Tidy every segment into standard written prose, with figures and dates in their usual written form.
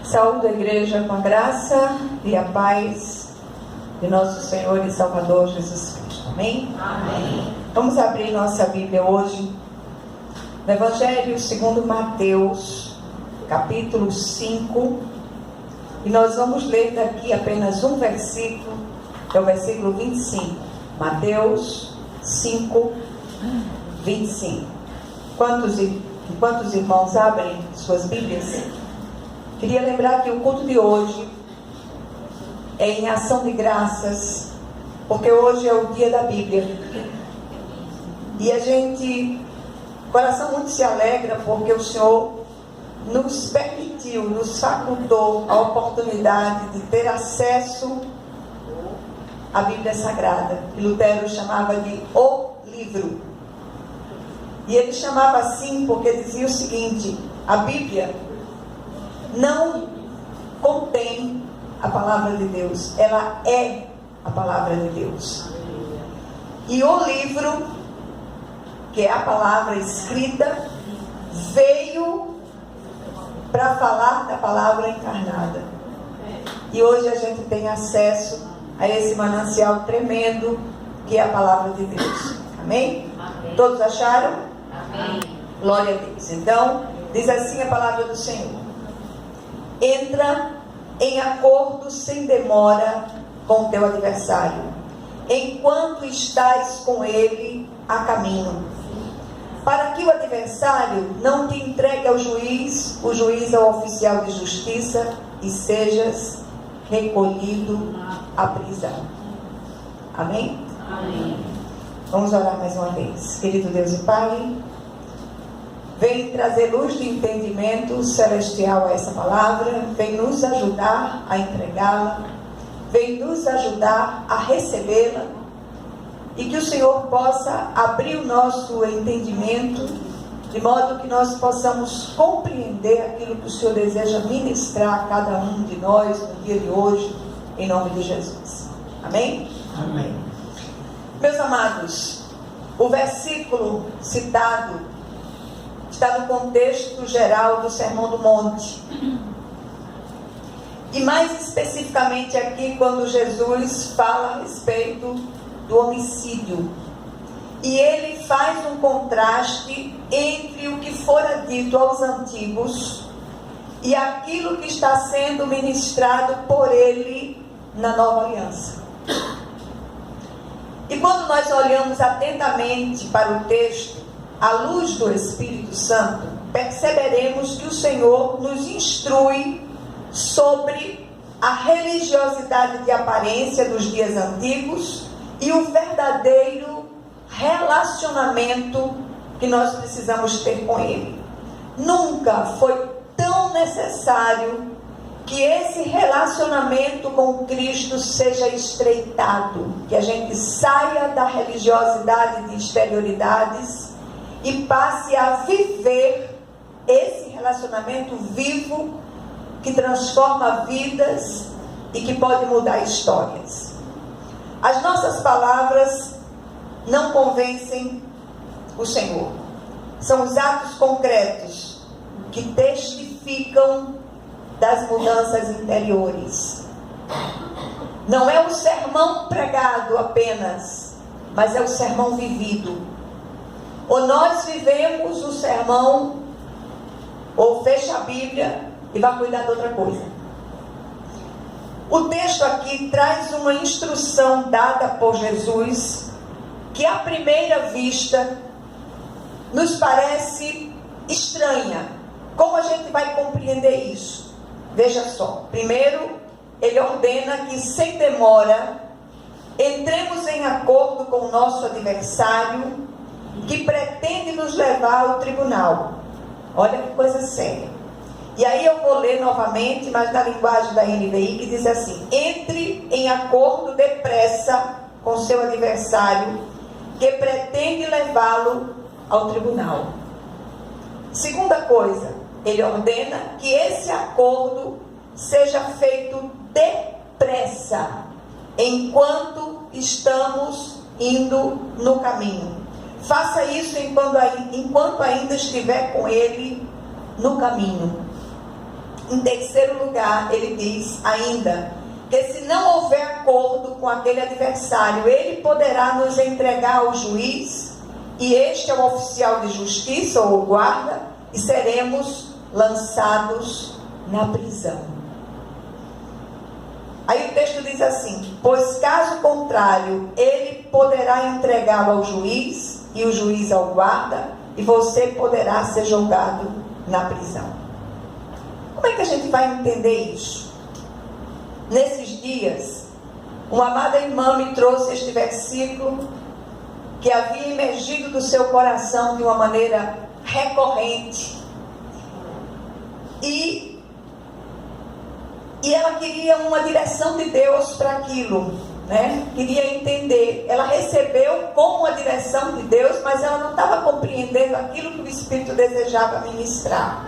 Saúde a igreja com a graça e a paz de nosso Senhor e Salvador Jesus Cristo. Amém? Amém. Vamos abrir nossa Bíblia hoje no Evangelho segundo Mateus, capítulo 5. E nós vamos ler daqui apenas um versículo, que é o versículo 25. Mateus 5, 25. Quantos irmãos abrem suas Bíblias? Queria lembrar que o culto de hoje é em ação de graças, porque hoje é o dia da Bíblia. E a gente, o coração muito se alegra, porque o Senhor nos permitiu, nos facultou a oportunidade de ter acesso à Bíblia Sagrada, que Lutero chamava de o livro. E ele chamava assim porque dizia o seguinte: a Bíblia não contém a palavra de Deus, ela é a palavra de Deus. E o livro, que é a palavra escrita, veio para falar da palavra encarnada. E hoje a gente tem acesso a esse manancial tremendo que é a palavra de Deus. Amém? Amém. Todos acharam? Amém. Glória a Deus. Então, diz assim a palavra do Senhor: entra em acordo sem demora com o teu adversário, enquanto estás com ele a caminho, para que o adversário não te entregue ao juiz, o juiz ao oficial de justiça, e sejas recolhido à prisão. Amém? Amém. Vamos orar mais uma vez. Querido Deus e Pai, vem trazer luz de entendimento celestial a essa palavra, vem nos ajudar a entregá-la, vem nos ajudar a recebê-la, e que o Senhor possa abrir o nosso entendimento, de modo que nós possamos compreender aquilo que o Senhor deseja ministrar a cada um de nós no dia de hoje, em nome de Jesus. Amém? Amém. Meus amados, o versículo citado está no contexto geral do Sermão do Monte. E mais especificamente aqui, quando Jesus fala a respeito do homicídio. E ele faz um contraste entre o que fora dito aos antigos e aquilo que está sendo ministrado por ele na nova aliança. E quando nós olhamos atentamente para o texto, à luz do Espírito Santo, perceberemos que o Senhor nos instrui sobre a religiosidade de aparência dos dias antigos e o verdadeiro relacionamento que nós precisamos ter com Ele. Nunca foi tão necessário que esse relacionamento com Cristo seja estreitado, que a gente saia da religiosidade de exterioridades e passe a viver esse relacionamento vivo que transforma vidas e que pode mudar histórias. As nossas palavras não convencem o Senhor. São os atos concretos que testificam das mudanças interiores. Não é o sermão pregado apenas, mas é o sermão vivido. Ou nós vivemos o sermão, ou fecha a Bíblia e vai cuidar de outra coisa. O texto aqui traz uma instrução dada por Jesus, que à primeira vista nos parece estranha. Como a gente vai compreender isso? Veja só. Primeiro, ele ordena que sem demora entremos em acordo com o nosso adversário, que pretende nos levar ao tribunal. Olha que coisa séria. E aí eu vou ler novamente, mas na linguagem da NVI, que diz assim: entre em acordo depressa com seu adversário, que pretende levá-lo ao tribunal. Segunda coisa, ele ordena que esse acordo seja feito depressa, enquanto estamos indo no caminho. Faça isso enquanto ainda estiver com ele no caminho. em terceiro lugar, ele diz ainda que se não houver acordo com aquele adversário, ele poderá nos entregar ao juiz, e este é o oficial de justiça ou o guarda, e seremos lançados na prisão. Aí o texto diz assim: pois caso contrário, ele poderá entregá-lo ao juiz, e o juiz ao guarda, e você poderá ser julgado na prisão. Como é que a gente vai entender isso? Nesses dias, uma amada irmã me trouxe este versículo que havia emergido do seu coração de uma maneira recorrente. E ela queria uma direção de Deus para aquilo, né? Queria entender. Ela recebeu como a direção de Deus, mas ela não estava compreendendo aquilo que o Espírito desejava ministrar.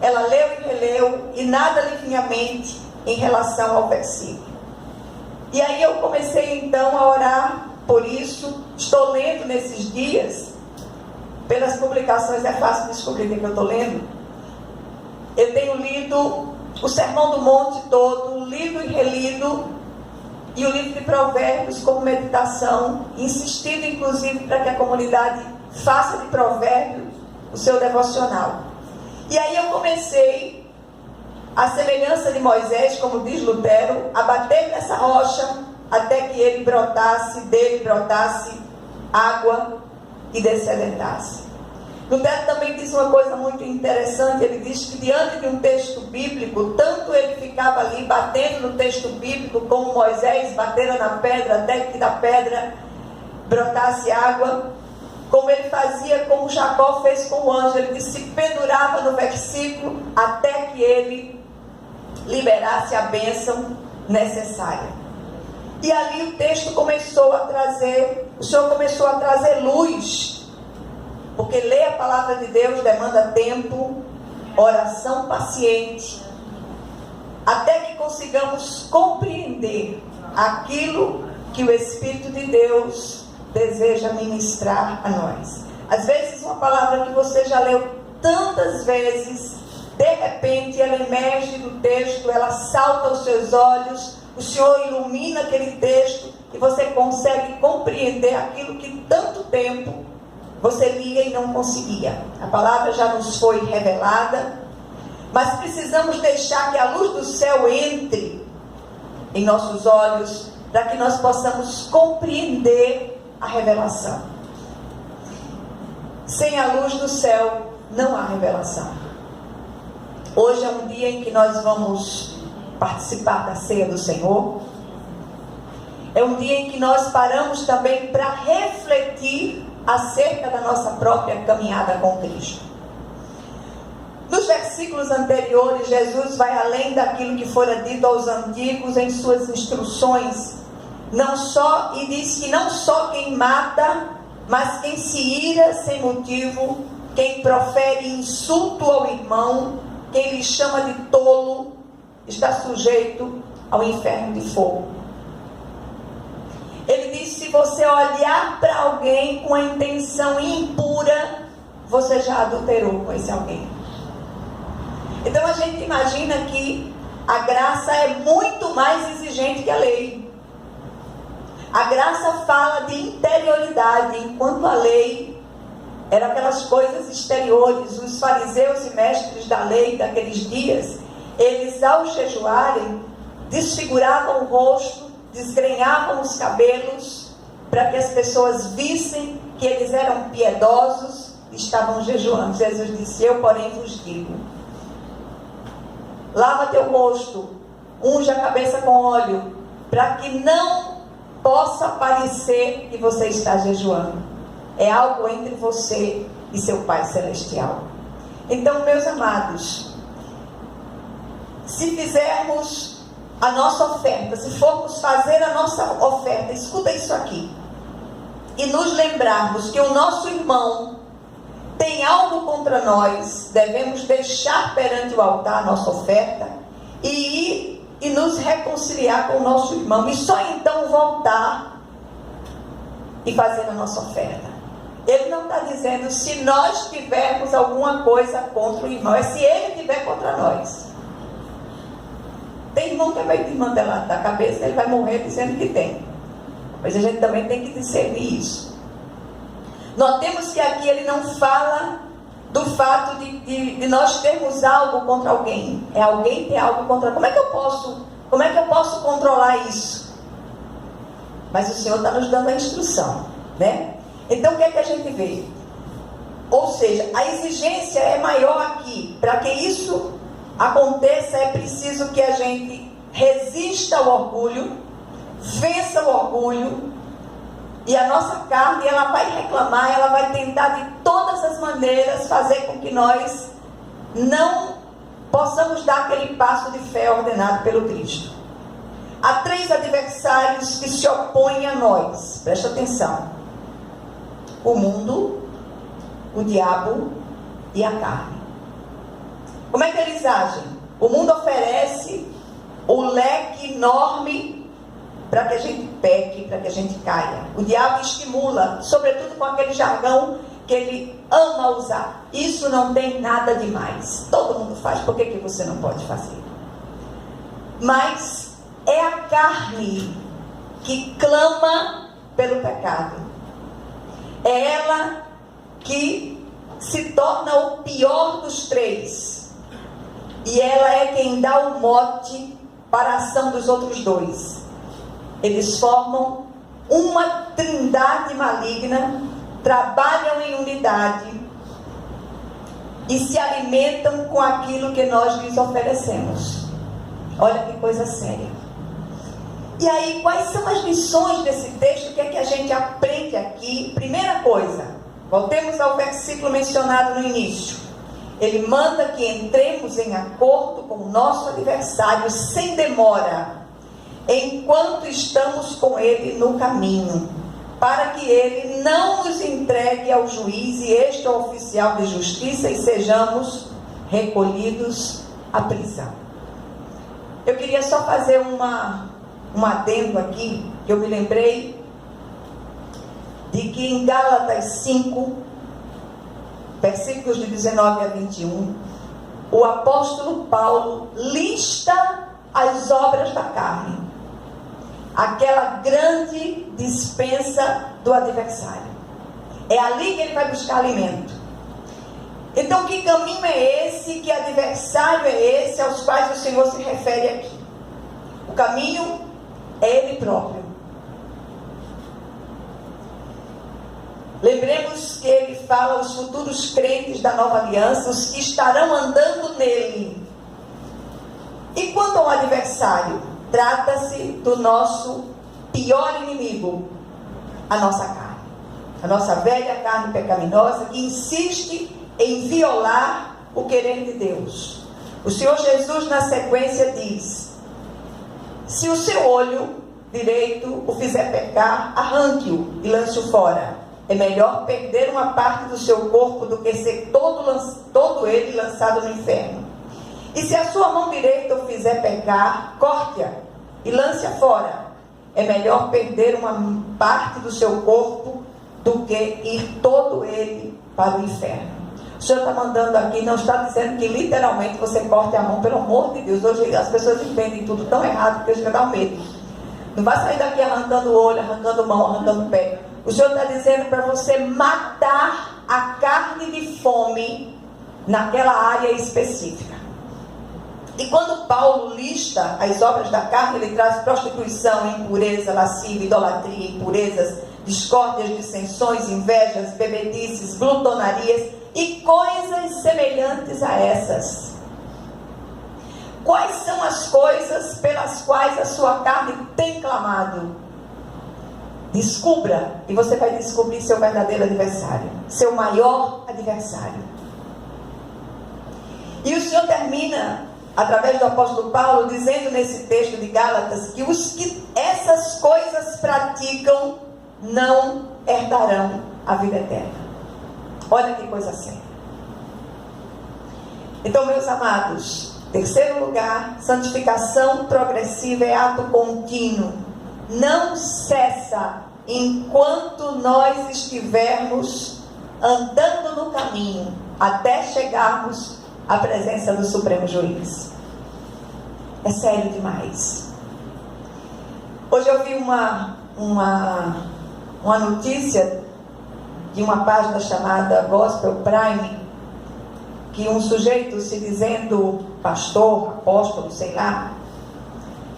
Ela leu e releu e nada lhe vinha à mente em relação ao versículo. E aí eu comecei então a orar por isso. Estou lendo nesses dias, pelas publicações é fácil descobrir o que eu estou lendo. Eu tenho lido o Sermão do Monte todo, lido e relido, e o livro de Provérbios como meditação, insistindo inclusive para que a comunidade faça de Provérbios o seu devocional. E aí eu comecei, à semelhança de Moisés, como diz Lutero, a bater nessa rocha até que dele brotasse água e descedentasse. Lutero também diz uma coisa muito interessante. Ele diz que diante de um texto bíblico, tanto ele ficava ali batendo no texto bíblico, como Moisés batera na pedra até que da pedra brotasse água, como ele fazia, como Jacó fez com o anjo. Ele disse, se pendurava no versículo até que ele liberasse a bênção necessária. E ali o texto começou a trazer, o Senhor começou a trazer luz, porque ler a palavra de Deus demanda tempo, oração paciente, até que consigamos compreender aquilo que o Espírito de Deus deseja ministrar a nós. Às vezes uma palavra que você já leu tantas vezes, de repente ela emerge do texto, ela salta aos seus olhos, o Senhor ilumina aquele texto e você consegue compreender aquilo que tanto tempo você lia e não conseguia. A palavra já nos foi revelada, mas precisamos deixar que a luz do céu entre em nossos olhos, para que nós possamos compreender a revelação. Sem a luz do céu não há revelação. Hoje é um dia em que nós vamos participar da ceia do Senhor. É um dia em que nós paramos também para refletir acerca da nossa própria caminhada com Cristo. Nos versículos anteriores, Jesus vai além daquilo que fora dito aos antigos em suas instruções, e diz que não só quem mata, mas quem se ira sem motivo, quem profere insulto ao irmão, quem lhe chama de tolo, está sujeito ao inferno de fogo. Ele diz, se você olhar para alguém com a intenção impura, você já adulterou com esse alguém. Então a gente imagina que a graça é muito mais exigente que a lei. A graça fala de interioridade, enquanto a lei era aquelas coisas exteriores. Os fariseus e mestres da lei daqueles dias, eles ao jejuarem, desfiguravam o rosto, desgrenhavam os cabelos, para que as pessoas vissem que eles eram piedosos e estavam jejuando. Jesus disse, eu porém vos digo, lava teu rosto, unge a cabeça com óleo, para que não possa parecer que você está jejuando. É algo entre você e seu Pai Celestial. Então, meus amados, se fizermos a nossa oferta, se formos fazer a nossa oferta, escuta isso aqui, e nos lembrarmos que o nosso irmão tem algo contra nós, devemos deixar perante o altar a nossa oferta e ir e nos reconciliar com o nosso irmão, e só então voltar e fazer a nossa oferta. Ele não está dizendo se nós tivermos alguma coisa contra o irmão, é se ele tiver contra nós. irmão que vai desmantelar da cabeça, ele vai morrer dizendo que tem. Mas a gente também tem que discernir isso. Notemos que aqui ele não fala do fato de nós termos algo contra alguém. É alguém ter algo contra... Como é que eu posso controlar isso? Mas o Senhor está nos dando a instrução, né? Então o que é que a gente vê? Ou seja, a exigência é maior aqui. Para que isso aconteça, é preciso que a gente resista ao orgulho, vença o orgulho, e a nossa carne, ela vai reclamar, ela vai tentar de todas as maneiras fazer com que nós não possamos dar aquele passo de fé ordenado pelo Cristo. Há 3 adversários que se opõem a nós, presta atenção: o mundo, o diabo e a carne. Como é que eles agem? O mundo oferece o leque enorme para que a gente peque, para que a gente caia. O diabo estimula, sobretudo com aquele jargão que ele ama usar. Isso não tem nada demais. Todo mundo faz, por que você não pode fazer? Mas é a carne que clama pelo pecado. É ela que se torna o pior dos 3. E ela é quem dá o mote para a ação dos outros 2. Eles formam uma trindade maligna, trabalham em unidade e se alimentam com aquilo que nós lhes oferecemos. Olha que coisa séria. E aí, quais são as lições desse texto? O que é que a gente aprende aqui? Primeira coisa, voltemos ao versículo mencionado no início. Ele manda que entremos em acordo com o nosso adversário sem demora, enquanto estamos com ele no caminho, para que ele não nos entregue ao juiz e este ao oficial de justiça e sejamos recolhidos à prisão. Eu queria só fazer um adendo aqui, que eu me lembrei de que em Gálatas 5, versículos de 19 a 21, o apóstolo Paulo lista as obras da carne, aquela grande dispensa do adversário. É ali que ele vai buscar alimento. Então, que caminho é esse, que adversário é esse aos quais o Senhor se refere aqui? O caminho é Ele próprio. Lembremos que ele fala aos futuros crentes da nova aliança, os que estarão andando nele. E quanto ao adversário, trata-se do nosso pior inimigo, a nossa carne. A nossa velha carne pecaminosa que insiste em violar o querer de Deus. O Senhor Jesus, na sequência, diz: se o seu olho direito o fizer pecar, arranque-o e lance-o fora. É melhor perder uma parte do seu corpo do que ser todo ele lançado no inferno. E se a sua mão direita o fizer pecar, corte-a e lance-a fora. É melhor perder uma parte do seu corpo do que ir todo ele para o inferno. O Senhor está mandando aqui, não está dizendo que literalmente você corte a mão, pelo amor de Deus. Hoje as pessoas entendem tudo tão errado que chega a dar medo. Não vai sair daqui arrancando o olho, arrancando mão, arrancando o pé. O Senhor está dizendo para você matar a carne de fome naquela área específica. E quando Paulo lista as obras da carne, ele traz prostituição, impureza, lascívia, idolatria, impurezas, discórdias, dissensões, invejas, bebedices, glutonarias e coisas semelhantes a essas. Quais são as coisas pelas quais a sua carne tem clamado? Descubra, e você vai descobrir seu verdadeiro adversário, seu maior adversário. E o Senhor termina, através do apóstolo Paulo, dizendo nesse texto de Gálatas, que os que essas coisas praticam não herdarão a vida eterna. Olha que coisa séria. Então, meus amados, terceiro lugar, santificação progressiva é ato contínuo. Não cessa enquanto nós estivermos andando no caminho até chegarmos à presença do Supremo Juiz. É sério demais. Hoje eu vi uma notícia de uma página chamada Gospel Prime, que um sujeito se dizendo pastor, apóstolo, sei lá,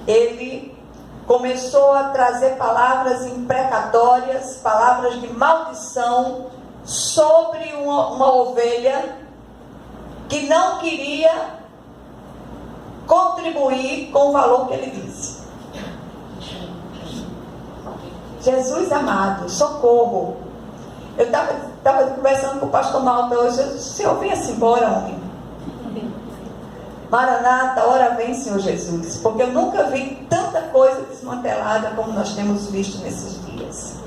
ele começou a trazer palavras imprecatórias, palavras de maldição sobre uma ovelha que não queria contribuir com o valor que ele disse. Jesus amado, socorro. Eu estava conversando com o pastor Malta hoje. Eu disse: Senhor, venha-se embora, homem. Maranata, ora vem, Senhor Jesus. Porque eu nunca vi tanta coisa desmantelada como nós temos visto nesses dias.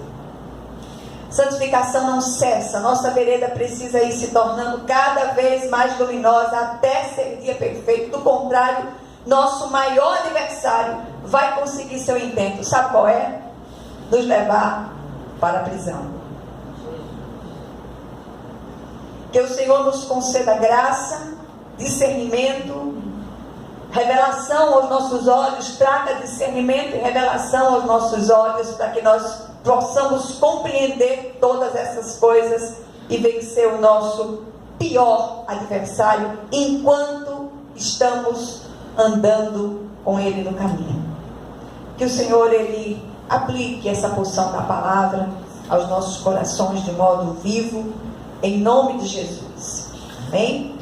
Santificação não cessa. Nossa vereda precisa ir se tornando cada vez mais luminosa até ser dia perfeito. Do contrário, nosso maior adversário vai conseguir seu intento. Sabe qual é? Nos levar para a prisão. Que o Senhor nos conceda graça, discernimento, revelação aos nossos olhos. Traga discernimento e revelação aos nossos olhos, para que nós possamos compreender todas essas coisas e vencer o nosso pior adversário enquanto estamos andando com Ele no caminho. Que o Senhor, Ele aplique essa porção da palavra aos nossos corações de modo vivo, em nome de Jesus. Amém?